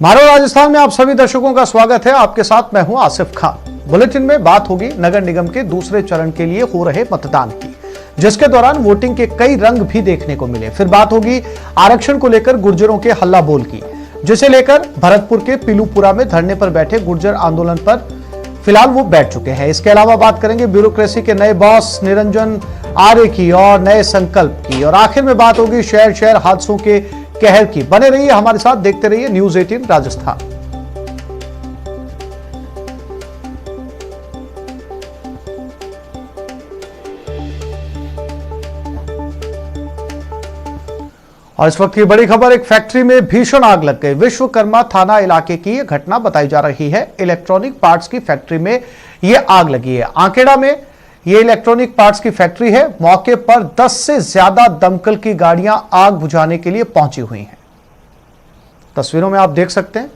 मारो राजस्थान में आप सभी दर्शकों का स्वागत है। आपके साथ मैं हूं आसिफ खान। बुलेटिन में बात होगी नगर निगम के दूसरे चरण के लिए हो रहे मतदान की, जिसके दौरान वोटिंग के कई रंग भी देखने को मिले। फिर बात होगी आरक्षण को लेकर गुर्जरों के हल्ला बोल की, जिसे लेकर भरतपुर के पीलूपुरा में धरने पर बैठे गुर्जर आंदोलन पर फिलहाल वो बैठ चुके हैं। इसके अलावा बात करेंगे ब्यूरोक्रेसी के नए बॉस निरंजन आर्य की और नए संकल्प की, और आखिर में बात होगी शहर शहर हादसों के कहर की। बने रहिए हमारे साथ, देखते रहिए न्यूज 18 राजस्थान। और इस वक्त की बड़ी खबर, एक फैक्ट्री में भीषण आग लग गई। विश्वकर्मा थाना इलाके की यह घटना बताई जा रही है। इलेक्ट्रॉनिक पार्ट्स की फैक्ट्री में यह आग लगी है। आंकेड़ा में यह इलेक्ट्रॉनिक पार्ट्स की फैक्ट्री है। मौके पर 10 से ज्यादा दमकल की गाड़ियां आग बुझाने के लिए पहुंची हुई हैं। तस्वीरों में आप देख सकते हैं,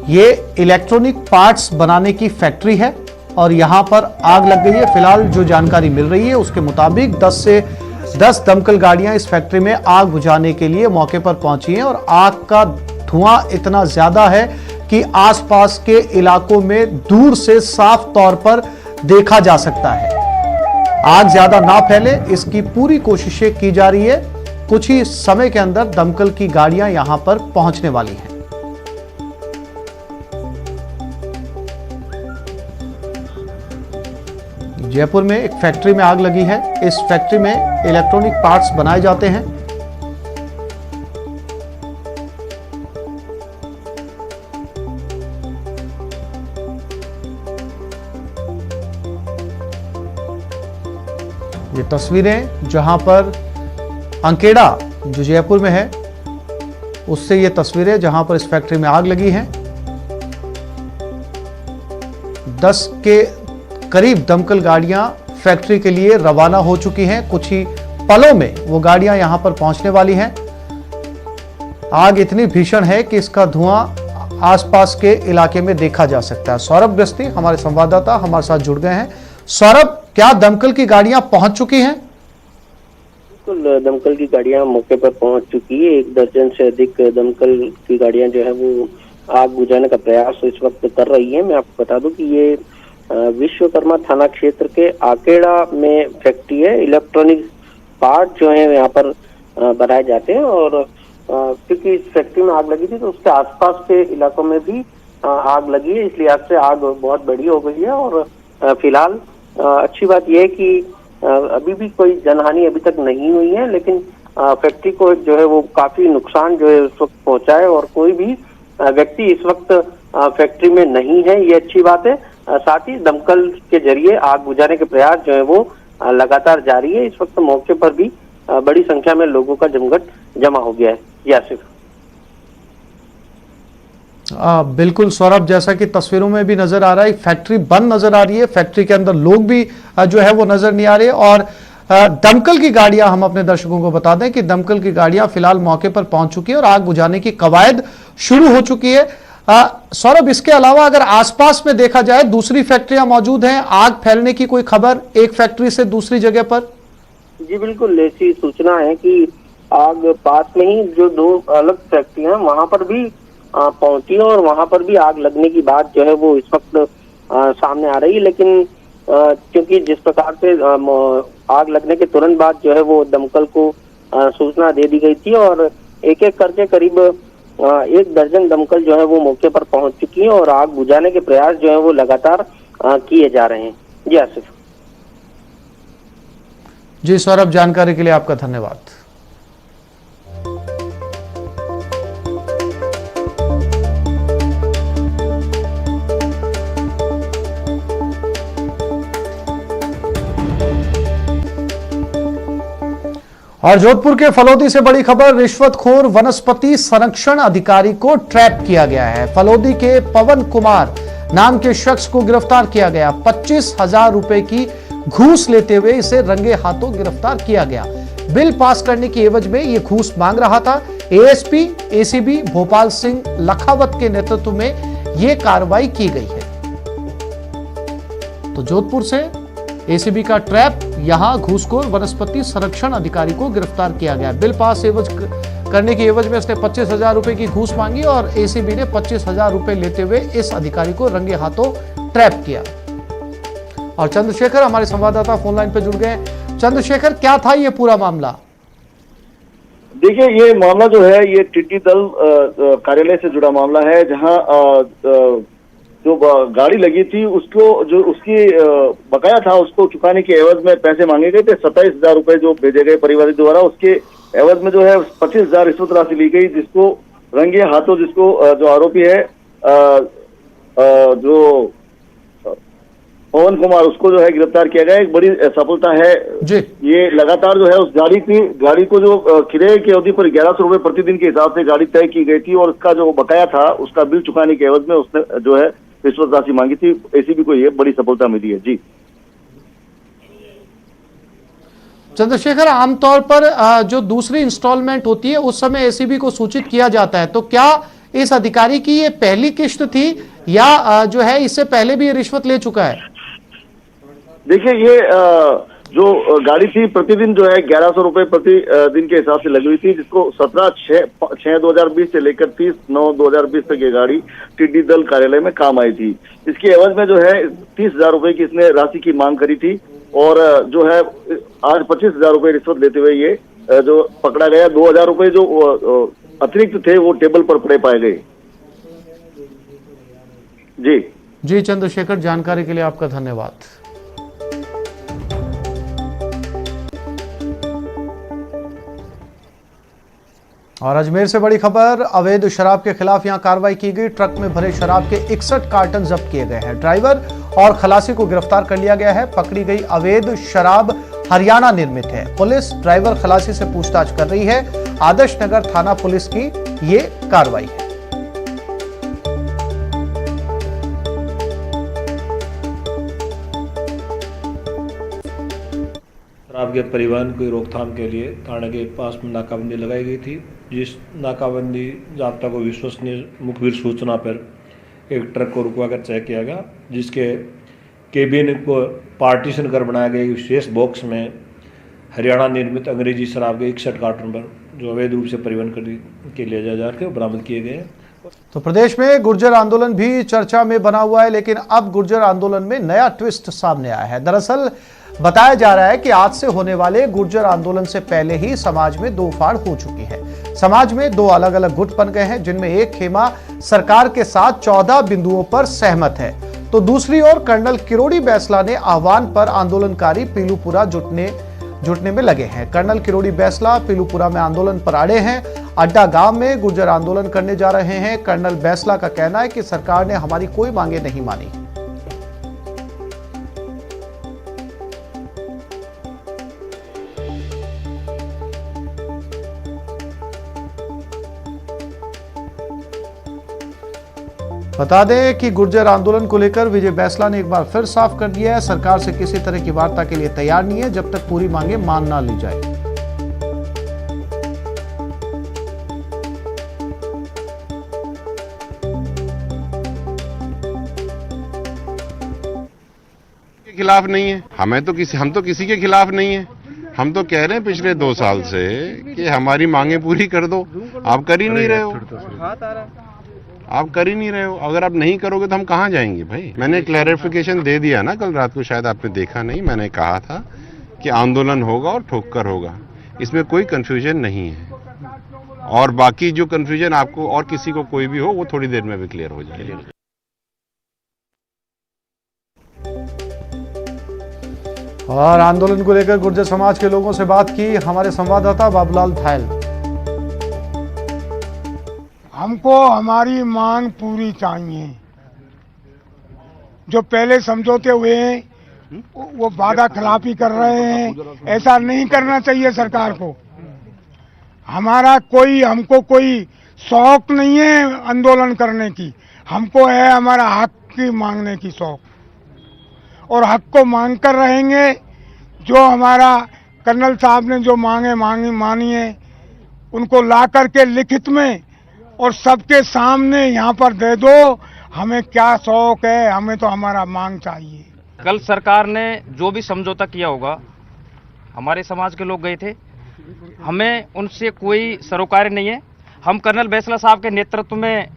यह इलेक्ट्रॉनिक पार्ट्स बनाने की फैक्ट्री है और यहां पर आग लग गई है। फिलहाल जो जानकारी मिल रही है उसके मुताबिक 10 दमकल गाड़ियां इस फैक्ट्री में आग बुझाने के लिए मौके पर पहुंची हैं और आग का धुआं इतना ज्यादा है कि आसपास के इलाकों में दूर से साफ तौर पर देखा जा सकता है। आग ज्यादा ना फैले, इसकी पूरी कोशिशें की जा रही है। कुछ ही समय के अंदर दमकल की गाड़ियां यहां पर पहुंचने वाली हैं। जयपुर में एक फैक्ट्री में आग लगी है। इस फैक्ट्री में इलेक्ट्रॉनिक पार्ट्स बनाए जाते हैं। ये तस्वीरें जहां पर अंकेड़ा जो जयपुर में है, उससे ये तस्वीरें जहां पर इस फैक्ट्री में आग लगी है। 10 के करीब दमकल गाड़ियां फैक्ट्री के लिए रवाना हो चुकी हैं। कुछ ही पलों में वो गाड़ियां यहां पर पहुंचने वाली हैं। आग इतनी भीषण है कि इसका धुआं आसपास के इलाके में देखा जा सकता है। सौरभ गस्ती हमारे संवाददाता हमारे साथ जुड़ गए हैं। सौरभ, क्या दमकल की गाड़ियां पहुंच चुकी हैं? बिल्कुल, दमकल की गाड़ियां मौके पर पहुंच चुकी है। 1 दर्जन से अधिक दमकल की गाड़ियां जो है वो आग बुझाने का प्रयास इस वक्त कर रही है। मैं आपको बता दूं कि ये विश्वकर्मा थाना क्षेत्र के आकेड़ा में फैक्ट्री है। इलेक्ट्रॉनिक पार्ट जो है यहाँ पर बनाए जाते हैं और क्योंकि इस फैक्ट्री में आग लगी थी तो उसके आसपास के इलाकों में भी आग लगी है, इसलिए आज से आग बहुत बड़ी हो गई है। और फिलहाल अच्छी बात यह है कि अभी भी कोई जनहानि अभी तक नहीं हुई है, लेकिन फैक्ट्री को जो है वो काफी नुकसान जो है उस वक्त पहुंचा है और कोई भी व्यक्ति इस वक्त फैक्ट्री में नहीं है, ये अच्छी बात है। साथ ही दमकल के जरिए आग बुझाने के प्रयास जो है वो लगातार जारी है। इस वक्त मौके पर भी बड़ी संख्या में लोगों का जमघट जमा हो गया है। जी आसिफ। बिल्कुल सौरभ, जैसा कि तस्वीरों में भी नजर आ रहा है, फैक्ट्री बंद नजर आ रही है। फैक्ट्री के अंदर लोग भी जो है वो नजर नहीं आ रहे। और दमकल की गाड़ियां, हम अपने दर्शकों को बता दें कि दमकल की गाड़ियां फिलहाल मौके पर पहुंच चुकी है और आग बुझाने की कवायद शुरू हो चुकी है। सौरभ, इसके अलावा अगर आसपास में देखा जाए दूसरी फैक्ट्रियां मौजूद हैं, आग फैलने की कोई खबर एक फैक्ट्री से दूसरी जगह पर? जी बिल्कुल, ऐसी सूचना है कि आग पास में ही जो 2 अलग फैक्ट्रियां वहां पर भी पहुंची और वहां पर भी आग लगने की बात जो है वो इस वक्त सामने आ रही है। लेकिन क्योंकि जिस प्रकार से आग लगने के तुरंत बाद जो है वो दमकल को सूचना दे दी गई थी और एक एक करके करीब 1 दर्जन दमकल जो है वो मौके पर पहुंच चुकी है और आग बुझाने के प्रयास जो है वो लगातार किए जा रहे हैं। जी आसिफ। जी सौरभ, जानकारी के लिए आपका धन्यवाद। और जोधपुर के फलोदी से बड़ी खबर, रिश्वतखोर वनस्पति संरक्षण अधिकारी को ट्रैप किया गया है। फलोदी के पवन कुमार नाम के शख्स को गिरफ्तार किया गया। 25,000 रुपए की घूस लेते हुए इसे रंगे हाथों गिरफ्तार किया गया। बिल पास करने की एवज में यह घूस मांग रहा था। एएसपी एसीबी भोपाल सिंह लखावत के नेतृत्व में यह कार्रवाई की गई है। तो जोधपुर से एसीबी का ट्रैप, यहां घूसखोर वनस्पति संरक्षण अधिकारी को गिरफ्तार किया गया। बिल पास एवज करने की एवज में इसने 25,000 रुपए की घूस मांगी और एसीबी ने 25,000 रुपए लेते हुए इस अधिकारी को रंगे हाथों ट्रैप किया। और चंद्रशेखर हमारे संवाददाता फोन लाइन पर जुड़ गए। चंद्रशेखर, क्या था ये पूरा मामला? देखिए, ये मामला जो है ये टिड्डी दल कार्यालय से जुड़ा मामला है, जहां जो गाड़ी लगी थी उसको जो उसकी बकाया था उसको चुकाने के एवज में पैसे मांगे गए थे। 27,000 रुपए जो भेजे गए परिवार द्वारा, उसके एवज में जो है 25,000 रिश्वत राशि ली गई, जिसको रंगे हाथों जो आरोपी है जो पवन कुमार, उसको जो है गिरफ्तार किया गया। एक बड़ी सफलता है जी। ये लगातार जो है उस गाड़ी को जो किराए की अवधि पर 1100 रुपए प्रतिदिन के हिसाब से गाड़ी तय की गई थी और उसका जो बकाया था उसका बिल चुकाने के एवज में उसने जो है रिश्वत राशि मांगी थी। एसीबी को ये बड़ी सफलता मिली है। जी चंद्रशेखर, आमतौर पर जो दूसरी इंस्टॉलमेंट होती है उस समय एसीबी को सूचित किया जाता है, तो क्या इस अधिकारी की ये पहली किश्त थी या जो है इससे पहले भी ये रिश्वत ले चुका है? देखिए, ये जो गाड़ी थी प्रतिदिन जो है 1100 रुपए प्रति दिन के हिसाब से लगी हुई थी, जिसको 17/6/2020 से लेकर 30/9/2020 तक ये गाड़ी टिड्डी दल कार्यालय में काम आई थी। इसके एवज में जो है 30,000 रुपए की इसने राशि की मांग करी थी और जो है आज 25,000 रुपए रिश्वत लेते हुए ये जो पकड़ा गया। 2,000 रुपए जो अतिरिक्त थे वो टेबल पर पड़े पाए गए। जी चंद्रशेखर, जानकारी के लिए आपका धन्यवाद। और अजमेर से बड़ी खबर, अवैध शराब के खिलाफ यहां कार्रवाई की गई। ट्रक में भरे शराब के 61 कार्टन जब्त किए गए हैं। ड्राइवर और खलासी को गिरफ्तार कर लिया गया है। पकड़ी गई अवैध शराब हरियाणा निर्मित है। पुलिस ड्राइवर खलासी से पूछताछ कर रही है। आदर्श नगर थाना पुलिस की ये कार्रवाई है। शराब के परिवहन की रोकथाम के लिए थाने के पास में नाकाबंदी लगाई गई थी, जिस नाकाबंदी जाब्ता को विश्वसनीय मुखबिर सूचना पर एक ट्रक को रुकवाकर चेक किया गया, जिसके केबिन को पार्टीशन कर बनाया गया विशेष बॉक्स में हरियाणा निर्मित अंग्रेजी शराब के 61 कार्टन पर जो अवैध रूप से परिवहन के लिए जा जाकर बरामद किए गए हैं। तो प्रदेश में गुर्जर आंदोलन भी चर्चा में बना हुआ है, लेकिन अब गुर्जर आंदोलन में नया ट्विस्ट सामने आया है। दरअसल बताया जा रहा है कि आज से होने वाले गुर्जर आंदोलन से पहले ही समाज में दो फाड़ हो चुकी है। समाज में दो अलग अलग गुट बन गए हैं, जिनमें एक खेमा सरकार के साथ 14 बिंदुओं पर सहमत है, तो दूसरी ओर कर्नल किरोड़ी बैसला ने आह्वान पर आंदोलनकारी पीलूपुरा जुटने में लगे हैं। कर्नल किरोड़ी बैसला पीलूपुरा में आंदोलन पर अड़े हैं। अड्डा गांव में गुर्जर आंदोलन करने जा रहे हैं। कर्नल बैसला का कहना है कि सरकार ने हमारी कोई मांगे नहीं मानी। बता दें कि गुर्जर आंदोलन को लेकर विजय बैसला ने एक बार फिर साफ कर दिया है, सरकार से किसी तरह की वार्ता के लिए तैयार नहीं है जब तक पूरी मांगे मान ना ली जाए। के खिलाफ नहीं है, हम तो किसी के खिलाफ नहीं है। हम तो कह रहे हैं पिछले 2 साल से कि हमारी मांगे पूरी कर दो। आप कर ही नहीं रहे हो, आप कर ही नहीं रहे हो। अगर आप नहीं करोगे तो हम कहाँ जाएंगे भाई। मैंने क्लैरिफिकेशन दे दिया ना कल रात को, शायद आपने देखा नहीं। मैंने कहा था कि आंदोलन होगा और ठोकर होगा, इसमें कोई कंफ्यूजन नहीं है। और बाकी जो कंफ्यूजन आपको और किसी को कोई भी हो वो थोड़ी देर में भी क्लियर हो जाएगा। और आंदोलन को लेकर गुर्जर समाज के लोगों से बात की हमारे संवाददाता बाबूलाल धायल। हमको हमारी मांग पूरी चाहिए। जो पहले समझौते हुए हैं वो वादा खिलाफी कर रहे हैं, ऐसा नहीं करना चाहिए सरकार को। हमको कोई शौक नहीं है आंदोलन करने की, हमको है हमारा हक की मांगने की शौक, और हक को मांग कर रहेंगे। जो हमारा कर्नल साहब ने जो मानी है उनको ला करके लिखित में और सबके सामने यहाँ पर दे दो। हमें क्या शौक है, हमें तो हमारा मांग चाहिए। कल सरकार ने जो भी समझौता किया होगा, हमारे समाज के लोग गए थे, हमें उनसे कोई सरोकार नहीं है। हम कर्नल बैसला साहब के नेतृत्व में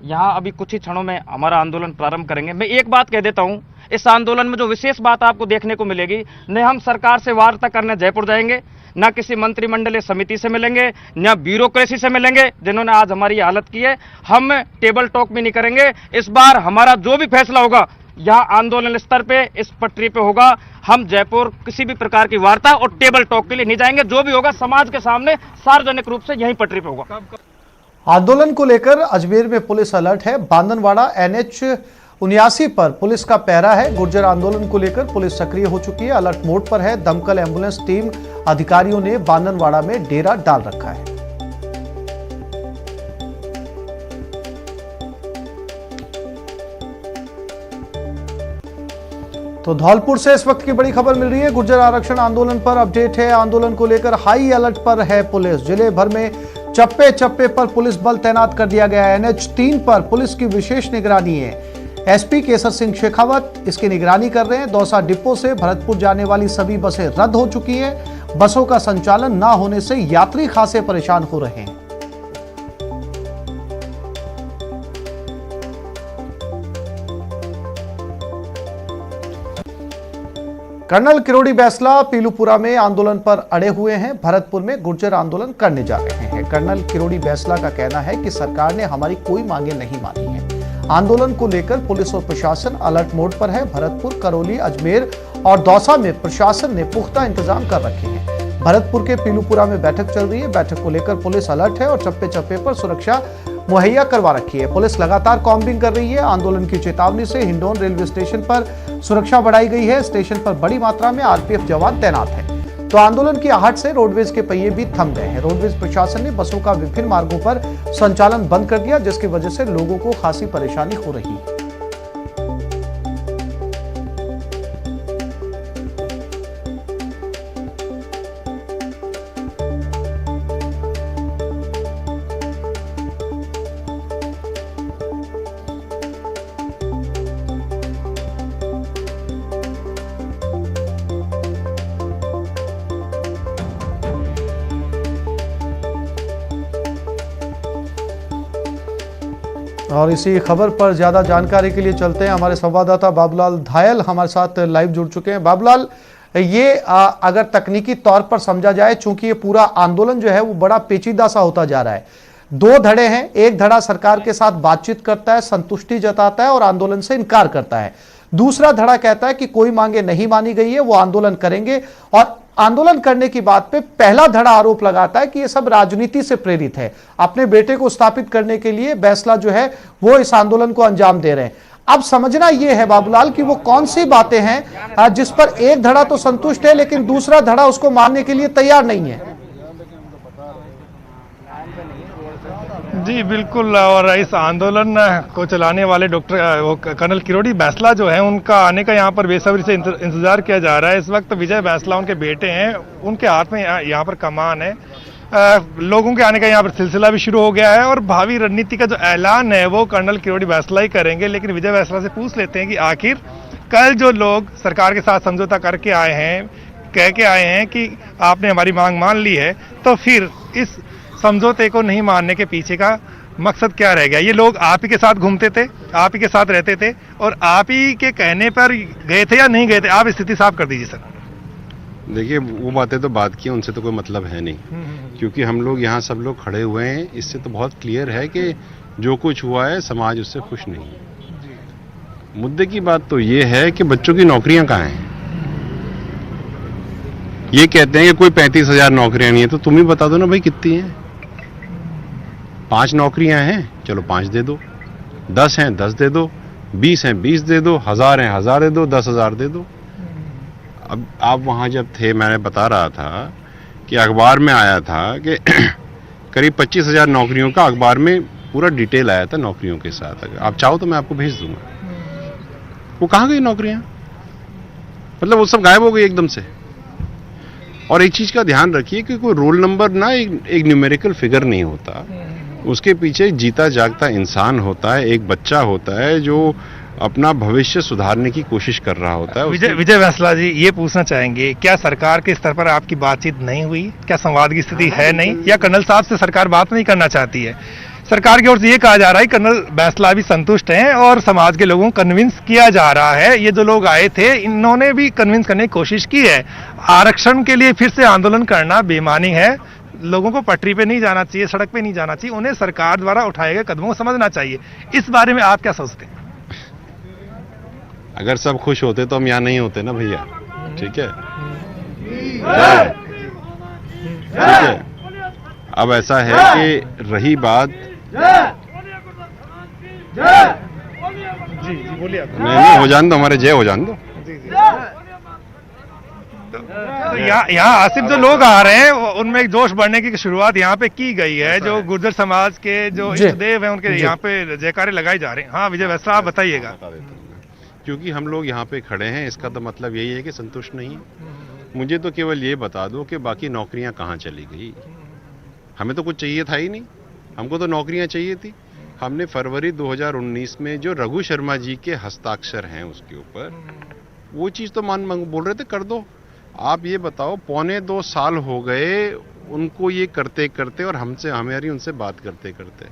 यहाँ अभी कुछ ही क्षणों में हमारा आंदोलन प्रारंभ करेंगे। मैं एक बात कह देता हूँ, इस आंदोलन में जो विशेष बात आपको देखने को मिलेगी, न हम सरकार से वार्ता करने जयपुर जाएंगे, न किसी मंत्रिमंडलीय समिति से मिलेंगे, न ब्यूरोक्रेसी से मिलेंगे जिन्होंने आज हमारी हालत की है। हम टेबल टॉक भी नहीं करेंगे। इस बार हमारा जो भी फैसला होगा यहाँ आंदोलन स्तर पे, इस पटरी पे होगा। हम जयपुर किसी भी प्रकार की वार्ता और टेबल टॉक के लिए नहीं जाएंगे। जो भी होगा समाज के सामने सार्वजनिक रूप से यहीं पटरी पे होगा। आंदोलन को लेकर अजमेर में पुलिस अलर्ट है। बांदनवाड़ा NH 79 पर पुलिस का पहरा है। गुर्जर आंदोलन को लेकर पुलिस सक्रिय हो चुकी है, अलर्ट मोड पर है। दमकल एम्बुलेंस टीम अधिकारियों ने बांदनवाड़ा में डेरा डाल रखा है। तो धौलपुर से इस वक्त की बड़ी खबर मिल रही है। गुर्जर आरक्षण आंदोलन पर अपडेट है। आंदोलन को लेकर हाई अलर्ट पर है पुलिस। जिले भर में चप्पे चप्पे पर पुलिस बल तैनात कर दिया गया है। NH 3 पर पुलिस की विशेष निगरानी है। SP केसर सिंह शेखावत इसकी निगरानी कर रहे हैं। दौसा डिपो से भरतपुर जाने वाली सभी बसें रद्द हो चुकी हैं। बसों का संचालन न होने से यात्री खासे परेशान हो रहे हैं। कर्नल किरोड़ी बैसला पीलूपुरा में आंदोलन पर अड़े हुए हैं। भरतपुर में गुर्जर आंदोलन करने जा रहे हैं। कर्नल किरोड़ी बैसला का कहना है कि सरकार ने हमारी कोई मांगे नहीं मानी है। आंदोलन को लेकर पुलिस और प्रशासन अलर्ट मोड पर है। भरतपुर, करौली, अजमेर और दौसा में प्रशासन ने पुख्ता इंतजाम कर रखे हैं। भरतपुर के पीलूपुरा में बैठक चल रही है। बैठक को लेकर पुलिस अलर्ट है और चप्पे चप्पे पर सुरक्षा मुहैया करवा रखी है। पुलिस लगातार कॉम्बिंग कर रही है। आंदोलन की चेतावनी से हिंडौन रेलवे स्टेशन पर सुरक्षा बढ़ाई गई है। स्टेशन पर बड़ी मात्रा में RPF जवान तैनात हैं। तो आंदोलन की आहट से रोडवेज के पहिए भी थम गए हैं। रोडवेज प्रशासन ने बसों का विभिन्न मार्गों पर संचालन बंद कर दिया, जिसकी वजह से लोगों को खासी परेशानी हो रही है। और इसी खबर पर ज्यादा जानकारी के लिए चलते हैं। हमारे संवाददाता बाबूलाल धायल हमारे साथ लाइव जुड़ चुके हैं। बाबूलाल, ये अगर तकनीकी तौर पर समझा जाए, चूंकि ये पूरा आंदोलन जो है वो बड़ा पेचीदा सा होता जा रहा है। 2 धड़े हैं। एक धड़ा सरकार के साथ बातचीत करता है, संतुष्टि जताता है और आंदोलन से इनकार करता है। दूसरा धड़ा कहता है कि कोई मांगे नहीं मानी गई है, वो आंदोलन करेंगे। और आंदोलन करने की बात पे पहला धड़ा आरोप लगाता है कि ये सब राजनीति से प्रेरित है। अपने बेटे को स्थापित करने के लिए बैसला जो है वो इस आंदोलन को अंजाम दे रहे हैं। अब समझना यह है बाबूलाल कि वो कौन सी बातें हैं जिस पर एक धड़ा तो संतुष्ट है लेकिन दूसरा धड़ा उसको मानने के लिए तैयार नहीं है। जी बिल्कुल। और इस आंदोलन को चलाने वाले कर्नल किरोड़ी बैसला जो हैं, उनका आने का यहाँ पर बेसब्री से इंतजार किया जा रहा है। इस वक्त विजय बैसला उनके बेटे हैं, उनके हाथ में यहाँ पर कमान है। लोगों के आने का यहाँ पर सिलसिला भी शुरू हो गया है और भावी रणनीति का जो ऐलान है वो कर्नल किरोड़ी बैसला ही करेंगे। लेकिन विजय बैसला से पूछ लेते हैं कि आखिर कल जो लोग सरकार के साथ समझौता करके आए हैं, कह के आए हैं कि आपने हमारी मांग मान ली है, तो फिर इस समझौते को नहीं मानने के पीछे का मकसद क्या रह गया? ये लोग आप ही के साथ घूमते थे, आप ही के साथ रहते थे और आप ही के कहने पर गए थे या नहीं गए थे? आप स्थिति साफ कर दीजिए सर। देखिए, वो बातें तो बात की, उनसे तो कोई मतलब है नहीं, क्योंकि हम लोग यहाँ सब लोग खड़े हुए हैं। इससे तो बहुत क्लियर है कि जो कुछ हुआ है समाज उससे खुश नहीं है। मुद्दे की बात तो ये है कि बच्चों की नौकरियां कहाँ हैं। ये कहते हैं कि कोई 35,000 नौकरियां नहीं है, तो तुम ही बता दो ना भाई कितनी हैं। 5 नौकरियां हैं, चलो 5 दे दो। 10 हैं 10 दे दो। 20 हैं 20 दे दो। 1000 हैं 1000 दे दो। 10,000 दे दो। अब आप वहां जब थे, मैंने बता रहा था कि अखबार में आया था कि करीब 25,000 नौकरियों का अखबार में पूरा डिटेल आया था नौकरियों के साथ। अगर आप चाहो तो मैं आपको भेज दूंगा। वो कहाँ गई नौकरियां? मतलब वो सब गायब हो गई एकदम से। और एक चीज का ध्यान रखिए कि कोई रोल नंबर ना एक न्यूमेरिकल फिगर नहीं होता। उसके पीछे जीता जागता इंसान होता है, एक बच्चा होता है जो अपना भविष्य सुधारने की कोशिश कर रहा होता है। विजय बैंसला जी, ये पूछना चाहेंगे, क्या सरकार के स्तर पर आपकी बातचीत नहीं हुई? क्या संवाद की स्थिति है नहीं, या कर्नल साहब से सरकार बात नहीं करना चाहती है? सरकार की ओर से ये कहा जा रहा है कि कर्नल बैंसला भी संतुष्ट हैं और समाज के लोगों को कन्विंस किया जा रहा है। ये जो लोग आए थे, इन्होंने भी कन्विंस करने की कोशिश की है। आरक्षण के लिए फिर से आंदोलन करना बेईमानी है। लोगों को पटरी पे नहीं जाना चाहिए, सड़क पे नहीं जाना चाहिए, उन्हें सरकार द्वारा उठाए गए कदमों को समझना चाहिए। इस बारे में आप क्या सोचते हैं? अगर सब खुश होते तो हम यहाँ नहीं होते ना भैया। ठीक है, ठीक है। अब ऐसा है कि रही बात, जी बोलिए। नहीं हो जान दो, हमारे जय हो जान दो। तो यहाँ आसिफ जो लोग आ रहे हैं, उनमें एक जोश बढ़ने की शुरुआत यहाँ पे की गई है। जो गुर्जर समाज के जो इष्टदेव हैं, उनके यहाँ पे जयकारे लगाई जा रहे हैं। हाँ विजय बैंसला, आप बताइएगा। क्योंकि हम लोग यहाँ पे खड़े हैं, इसका तो मतलब यही है कि संतुष्ट नहीं है। मुझे तो केवल ये बता दो कि बाकी नौकरियां कहाँ चली गई। हमें तो कुछ चाहिए था ही नहीं, हमको तो नौकरियां चाहिए थी। हमने फरवरी 2019 में जो रघु शर्मा जी के हस्ताक्षर हैं उसके ऊपर, वो चीज़ तो बोल रहे थे कर दो। आप ये बताओ, 1.25 साल हो गए उनको ये करते करते, और हमारी उनसे बात करते करते,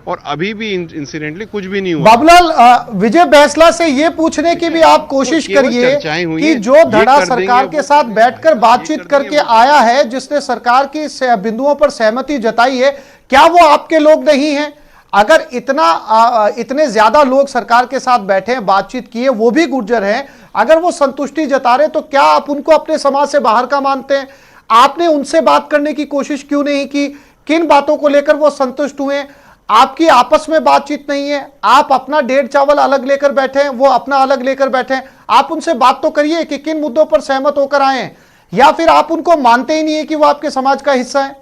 और अभी भी इंसिडेंटली कुछ भी नहीं हुआ। बाबूलाल, विजय बैंसला से ये पूछने की भी आप कोशिश करिए कि जो धड़ा सरकार के साथ बैठकर बातचीत करके आया है, जिसने सरकार की बिंदुओं पर सहमति जताई है, क्या वो आपके लोग नहीं हैं? अगर इतने ज्यादा लोग सरकार के साथ बैठे हैं, बातचीत किए, वो भी गुर्जर हैं, अगर वो संतुष्टि जता रहे, तो क्या आप उनको अपने समाज से बाहर का मानते हैं? आपने उनसे बात करने की कोशिश क्यों नहीं की? किन बातों को लेकर वो संतुष्ट हुए? आपकी आपस में बातचीत नहीं है, आप अपना डेढ़ चावल अलग लेकर बैठे हैं, वो अपना अलग लेकर बैठे हैं। आप उनसे बात तो करिए कि किन मुद्दों पर सहमत होकर आए हैं, या फिर आप उनको मानते ही नहीं है कि वो आपके समाज का हिस्सा है?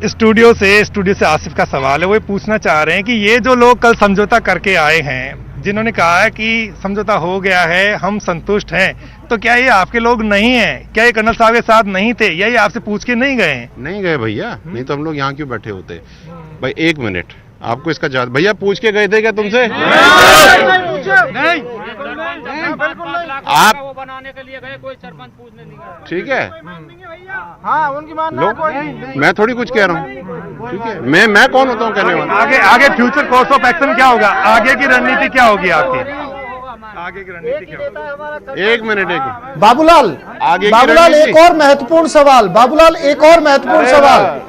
स्टूडियो से आसिफ का सवाल है। वो पूछना चाह रहे हैं कि ये जो लोग कल समझौता करके आए हैं, जिन्होंने कहा है कि समझौता हो गया है, हम संतुष्ट हैं, तो क्या ये आपके लोग नहीं हैं? क्या ये कर्नल साहब के साथ नहीं थे, या ये आपसे पूछ के नहीं गए हैं? नहीं गए भैया, नहीं तो हम लोग यहाँ क्यों बैठे होते? भाई 1 मिनट, आपको इसका जवाब। भैया पूछ के गए थे क्या तुमसे? नहीं। आप वो बनाने के लिए गए, कोई सरपंच पूछने नहीं गया। ठीक है, हाँ उनकी मानना है। मैं थोड़ी कुछ कह रहा हूँ, ठीक है। मैं कौन होता हूँ कहने वाला? आगे फ्यूचर कोर्स ऑफ एक्शन क्या होगा? आगे की रणनीति क्या होगी आपकी? आगे की रणनीति क्या होगी? 1 मिनट। बाबूलाल, एक और महत्वपूर्ण सवाल। बाबूलाल, एक और महत्वपूर्ण सवाल।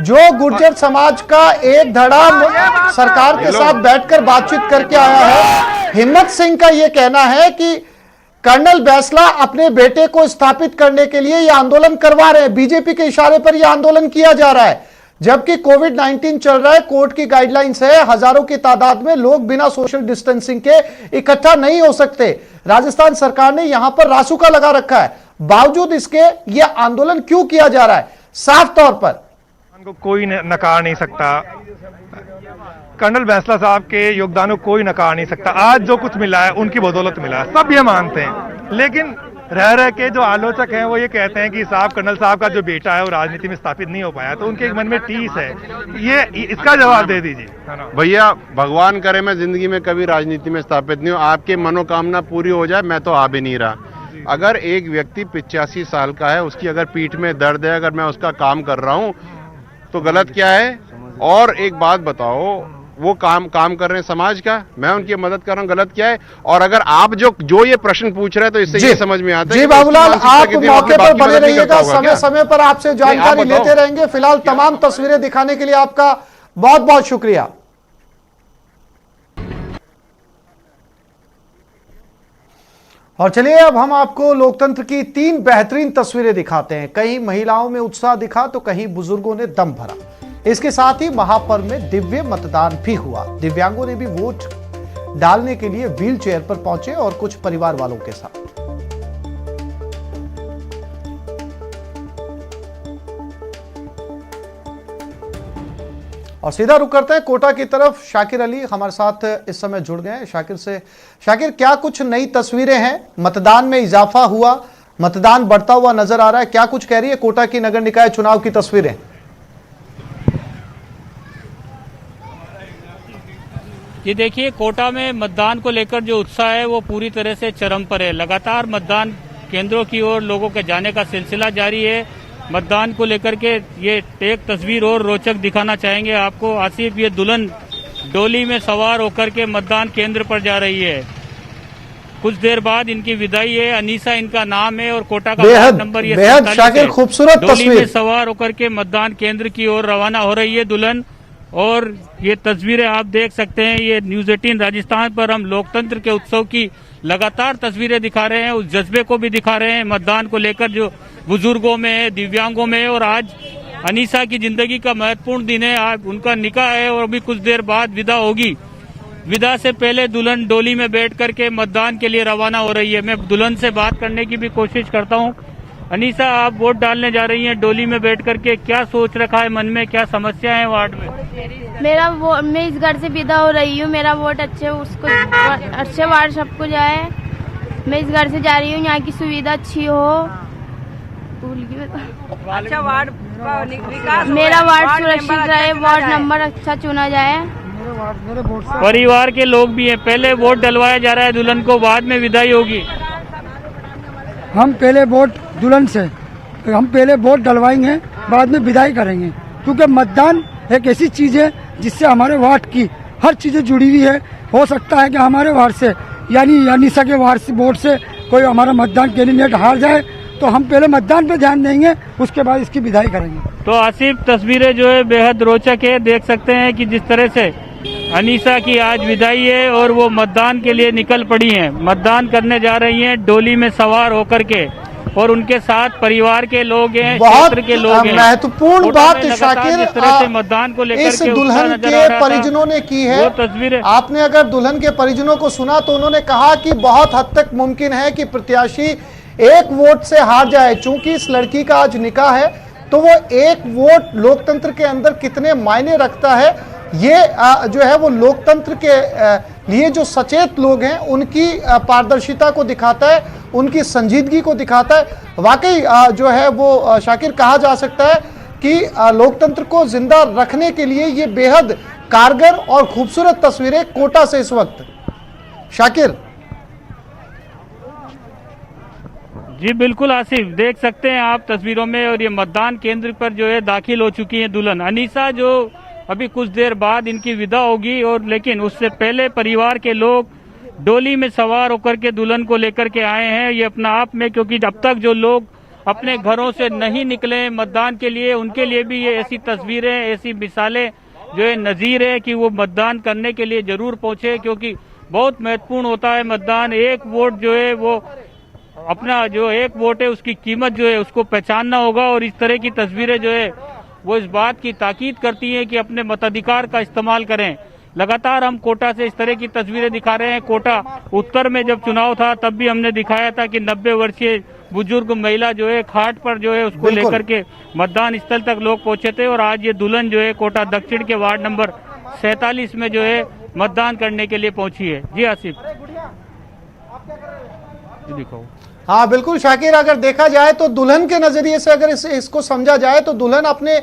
जो गुर्जर समाज का एक धड़ा सरकार के साथ बैठकर बातचीत करके आया है, हिम्मत सिंह का यह कहना है कि कर्नल बैंसला अपने बेटे को स्थापित करने के लिए यह आंदोलन करवा रहे हैं। बीजेपी के इशारे पर यह आंदोलन किया जा रहा है, जबकि कोविड-19 चल रहा है। कोर्ट की गाइडलाइंस है, हजारों की तादाद में लोग बिना सोशल डिस्टेंसिंग के इकट्ठा नहीं हो सकते। राजस्थान सरकार ने यहां पर रासुका लगा रखा है, बावजूद इसके यह आंदोलन क्यों किया जा रहा है? साफ तौर पर को कोई नकार नहीं सकता, कर्नल बैंसला साहब के योगदान को कोई नकार नहीं सकता। आज जो कुछ मिला है उनकी बदौलत मिला है, सब ये मानते हैं। लेकिन रह के जो आलोचक हैं वो ये कहते हैं कि साहब कर्नल साहब का जो बेटा है वो राजनीति में स्थापित नहीं हो पाया, तो उनके मन में टीस है। ये इसका जवाब दे दीजिए। भैया भगवान करे मैं जिंदगी में कभी राजनीति में स्थापित नहीं हूँ, आपकी मनोकामना पूरी हो जाए, मैं तो आ भी नहीं रहा। अगर एक व्यक्ति 85 साल का है, उसकी अगर पीठ में दर्द है, अगर मैं उसका काम कर रहा हूँ तो गलत क्या है? और एक बात बताओ, वो काम कर रहे हैं समाज का, मैं उनकी मदद कर रहा हूँ, गलत क्या है? और अगर आप जो ये प्रश्न पूछ रहे हैं तो इससे ये समझ में आता है। जी बाबूलाल, आप मौके पर बने रहिएगा, समय समय पर आपसे जानकारी लेते रहेंगे। फिलहाल तमाम तस्वीरें दिखाने के लिए आपका बहुत बहुत शुक्रिया। और चलिए अब हम आपको लोकतंत्र की 3 बेहतरीन तस्वीरें दिखाते हैं। कहीं महिलाओं में उत्साह दिखा तो कहीं बुजुर्गों ने दम भरा। इसके साथ ही महापर्व में दिव्य मतदान भी हुआ। दिव्यांगों ने भी वोट डालने के लिए व्हील चेयर पर पहुंचे और कुछ परिवार वालों के साथ। और सीधा रुक करते हैं कोटा की तरफ। शाकिर अली हमारे साथ इस समय जुड़ गए हैं। शाकिर, क्या कुछ नई तस्वीरें हैं? मतदान में इजाफा हुआ, मतदान बढ़ता हुआ नजर आ रहा है, क्या कुछ कह रही है कोटा की नगर निकाय चुनाव की तस्वीरें? ये देखिए, कोटा में मतदान को लेकर जो उत्साह है वो पूरी तरह से चरम पर है। लगातार मतदान केंद्रों की ओर लोगों के जाने का सिलसिला जारी है। मतदान को लेकर के ये एक तस्वीर और रोचक दिखाना चाहेंगे आपको। आसिफ, ये दुल्हन डोली में सवार होकर के मतदान केंद्र पर जा रही है। कुछ देर बाद इनकी विदाई है। अनीसा इनका नाम है और कोटा का वार्ड नंबर ये 47 है। खूबसूरत डोली तस्वीर में सवार होकर के मतदान केंद्र की ओर रवाना हो रही है दुल्हन। और ये तस्वीरें आप देख सकते हैं। ये न्यूज 18 राजस्थान पर हम लोकतंत्र के उत्सव की लगातार तस्वीरें दिखा रहे हैं, उस जज्बे को भी दिखा रहे हैं मतदान को लेकर जो बुजुर्गों में है, दिव्यांगों में है। और आज अनीसा की जिंदगी का महत्वपूर्ण दिन है। आज उनका निकाह है और अभी कुछ देर बाद विदा होगी। विदा से पहले दुल्हन डोली में बैठ करके मतदान के लिए रवाना हो रही है। मैं दुल्हन से बात करने की भी कोशिश करता हूं। अनीसा, आप वोट डालने जा रही हैं डोली में बैठ करके, क्या सोच रखा है मन में, क्या समस्या है वार्ड में? मैं इस घर से विदा हो रही हूँ। मेरा वोट अच्छे वार्ड सबको जाए। मैं इस घर से जा रही हूँ, यहाँ की सुविधा अच्छी हो। अच्छा वार्ड मेरा वार्ड सुरक्षित रहे, वार्ड नंबर अच्छा चुना जाए। परिवार के लोग भी हैं। पहले वोट डलवाया जा रहा है दुल्हन को, बाद में विदाई होगी। हम पहले वोट दुल्हन से हम पहले वोट डलवाएंगे, बाद में विदाई करेंगे, क्योंकि मतदान एक ऐसी चीज है जिससे हमारे वार्ड की हर चीजें जुड़ी हुई है। हो सकता है कि हमारे वार्ड से यानी अनीसा के वार्ड से वोट से कोई हमारा मतदान कैंडिडेट हार जाए, तो हम पहले मतदान पे ध्यान देंगे, उसके बाद इसकी विदाई करेंगे। तो आसिफ, तस्वीरें जो है बेहद रोचक है। देख सकते हैं कि जिस तरह से अनीसा की आज विदाई है और वो मतदान के लिए निकल पड़ी हैं, मतदान करने जा रही हैं डोली में सवार होकर के। और उनके साथ परिवार के लोग हैं, क्षेत्र के लोग हैं। महत्वपूर्ण बात शाकिर, जिस तरह से मतदान को लेकर इस दुल्हन के परिजनों ने की है। तस्वीरें आपने अगर दुल्हन के परिजनों को सुना तो उन्होंने कहा कि बहुत हद तक मुमकिन है कि प्रत्याशी एक वोट से हार जाए। चूंकि इस लड़की का आज निकाह है, तो वो एक वोट लोकतंत्र के अंदर कितने मायने रखता है, ये जो है वो लोकतंत्र के लिए जो सचेत लोग हैं उनकी पारदर्शिता को दिखाता है, उनकी संजीदगी को दिखाता है। वाकई जो है वो शाकिर, कहा जा सकता है कि लोकतंत्र को जिंदा रखने के लिए ये बेहद कारगर और खूबसूरत तस्वीरें कोटा से इस वक्त। शाकिर जी बिल्कुल आसिफ, देख सकते हैं आप तस्वीरों में। और ये मतदान केंद्र पर जो है दाखिल हो चुकी है दुल्हन अनीसा, जो अभी कुछ देर बाद इनकी विदा होगी। और लेकिन उससे पहले परिवार के लोग डोली में सवार होकर के दुल्हन को लेकर के आए हैं। ये अपना आप में, क्योंकि अब तक जो लोग अपने घरों से नहीं निकले मतदान के लिए, उनके लिए भी ये ऐसी तस्वीरें, ऐसी मिसालें जो है नजीर है कि वो मतदान करने के लिए जरूर पहुंचे, क्योंकि बहुत महत्वपूर्ण होता है मतदान। एक वोट जो है वो अपना जो एक वोट है उसकी कीमत जो है उसको पहचानना होगा। और इस तरह की तस्वीरें जो है वो इस बात की ताकीद करती हैं कि अपने मताधिकार का इस्तेमाल करें। लगातार हम कोटा से इस तरह की तस्वीरें दिखा रहे हैं। कोटा उत्तर में जब चुनाव था तब भी हमने दिखाया था कि 90 वर्षीय बुजुर्ग महिला जो है खाट पर जो है उसको लेकर के मतदान स्थल तक लोग पहुंचे थे। और आज ये दुल्हन जो है कोटा दक्षिण के वार्ड नंबर 47 में जो है मतदान करने के लिए पहुंची है। जी आसिफ, दिखाओ। हाँ बिल्कुल शाकिर, अगर देखा जाए तो दुल्हन के नजरिए से अगर इसको समझा जाए तो दुल्हन अपने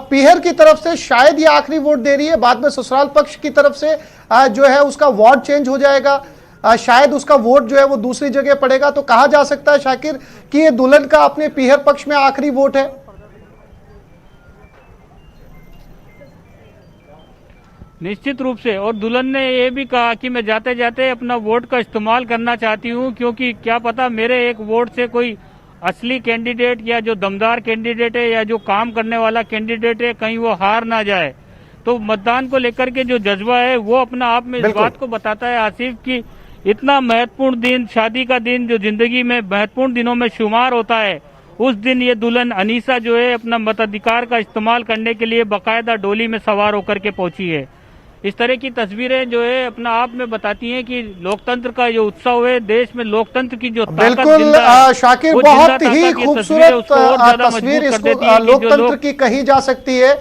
पीहर की तरफ से शायद ये आखिरी वोट दे रही है। बाद में ससुराल पक्ष की तरफ से जो है उसका वार्ड चेंज हो जाएगा, शायद उसका वोट जो है वो दूसरी जगह पड़ेगा। तो कहा जा सकता है शाकिर कि ये दुल्हन का अपने पीहर पक्ष में आखिरी वोट है। निश्चित रूप से। और दुल्हन ने ये भी कहा कि मैं जाते जाते अपना वोट का इस्तेमाल करना चाहती हूँ, क्योंकि क्या पता मेरे एक वोट से कोई असली कैंडिडेट या जो दमदार कैंडिडेट है या जो काम करने वाला कैंडिडेट है कहीं वो हार ना जाए। तो मतदान को लेकर के जो जज्बा है वो अपना आप में इस बात को बताता है आसिफ कि इतना महत्वपूर्ण दिन, शादी का दिन जो जिंदगी में महत्वपूर्ण दिनों में शुमार होता है, उस दिन ये दुल्हन अनीसा जो है अपना मताधिकार का इस्तेमाल करने के लिए बाकायदा डोली में सवार होकर के पहुंची है। इस तरह की तस्वीरें जो है अपना आप में बताती हैं कि लोकतंत्र का जो उत्सव है, देश में लोकतंत्र की जो बिल्कुल शाकिर, बहुत ही खूबसूरत तस्वीर इसको लोकतंत्र की कही जा सकती है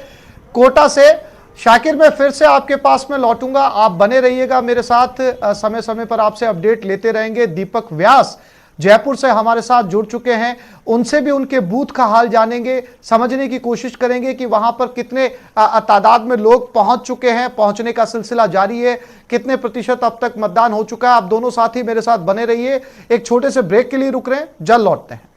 कोटा से। शाकिर, मैं फिर से आपके पास में लौटूंगा, आप बने रहिएगा मेरे साथ, समय समय पर आपसे अपडेट लेते रहेंगे। दीपक व्यास जयपुर से हमारे साथ जुड़ चुके हैं। उनसे भी उनके बूथ का हाल जानेंगे, समझने की कोशिश करेंगे कि वहां पर कितने तादाद में लोग पहुंच चुके हैं, पहुंचने का सिलसिला जारी है, कितने प्रतिशत अब तक मतदान हो चुका है। आप दोनों साथी मेरे साथ बने रहिए, एक छोटे से ब्रेक के लिए रुक रहे हैं, जल्द लौटते हैं।